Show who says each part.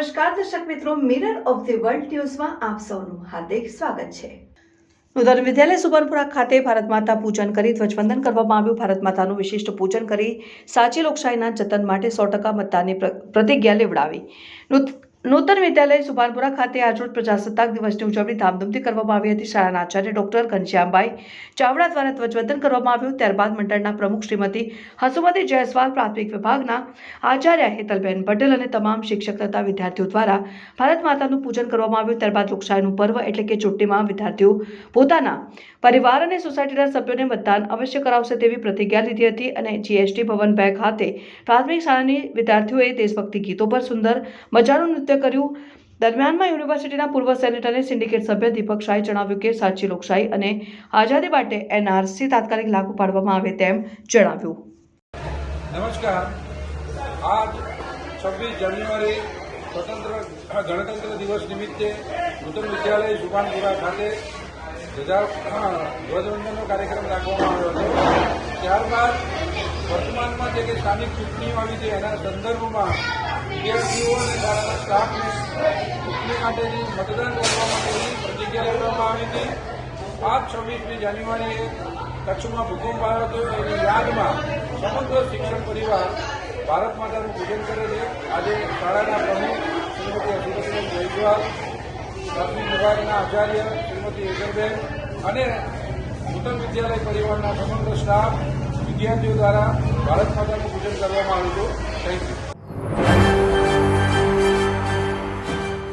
Speaker 1: નમસ્કાર દર્શક મિત્રો, મિરર ઓફ ધી વર્લ્ડ ન્યૂઝમાં આપ સૌનું હાર્દિક સ્વાગત છે। નૂતન વિદ્યાલય સુબનપુરા ખાતે ભારત માતા પૂજન કરી ધ્વજવંદન કરવામાં આવ્યું। ભારત માતાનું વિશિષ્ટ પૂજન કરી સાચી લોકશાહીના જતન માટે 100% મતદાનની પ્રતિજ્ઞા લેવડાવી। નૂતન વિદ્યાલય સુભાનપુરા ખાતે આજરોજ પ્રજાસત્તાક દિવસની ઉજવણી ધામધૂમથી કરવામાં આવી હતી। શાળાના આચાર્ય ડોક્ટર ઘનશ્યામભાઈ ચાવડા દ્વારા ધ્વજવંદન કરવામાં આવ્યું। ત્યારબાદ મંડળના પ્રમુખ શ્રીમતી હસુમતી જયસ્વાલ, પ્રાથમિક વિભાગના આચાર્ય હેતલબેન પટેલ અને તમામ શિક્ષક તથા વિદ્યાર્થીઓ દ્વારા ભારત માતાનું પૂજન કરવામાં આવ્યું। ત્યારબાદ લોકશાહીનું પર્વ એટલે કે ચૂંટણીમાં વિદ્યાર્થીઓ પોતાના પરિવાર અને સોસાયટીના સભ્યોને મતદાન અવશ્ય કરાવશે તેવી પ્રતિજ્ઞા લીધી હતી અને જીએસટી ભવન 2 ખાતે પ્રાથમિક શાળાની વિદ્યાર્થીઓએ દેશભક્તિ ગીતો પર સુંદર મજાનું નૃત્ય કર્યું। દરમિયાનમાં યુનિવર્સિટીના પૂર્વ સેનેટર અને સિન્ડિકેટ સભ્ય દીપક શાહે જણાવ્યું કે સાચી લોકશાહી અને આઝાદી માટે એનઆરસી તાત્કાલિક લાગુ પાડવામાં આવે તેમ જણાવ્યું।
Speaker 2: નમસ્કાર। આજ 26 જાન્યુઆરી ગણતંત્ર દિવસ નિમિત્તે નૂતન વિદ્યાલય સુભાનપુરા ખાતે ધ્વજવંદનનો કાર્યક્રમ રાખવામાં આવ્યો હતો। ત્યારબાદ વર્તમાનમાં જે કે સ્થાનિક ચૂંટણીઓ આવી છે એના સંદર્ભમાં વિદ્યાર્થીઓ અને શાળાના સ્ટાફને ચૂંટણી માટેની મતદાન કરવા માટેની પ્રતિજ્ઞા લેવામાં આવી હતી। આજ 26મી જાન્યુઆરીએ કચ્છમાં ભૂકંપ આવ્યો હતો એની યાદમાં સમગ્ર શિક્ષણ પરિવાર ભારત માતાનું પૂજન કરે છે। આજે શાળાના પ્રમુખ શ્રીમતી હસુમતીબેન જયસ્વાલ, પ્રાથમિક વિભાગના આચાર્ય શ્રીમતી હેતલબેન અને નૂતન વિદ્યાલય પરિવારના સમગ્ર સ્ટાફ વિદ્યાર્થીઓ દ્વારા ભારત માતાનું પૂજન કરવામાં આવ્યું હતું। Thank you.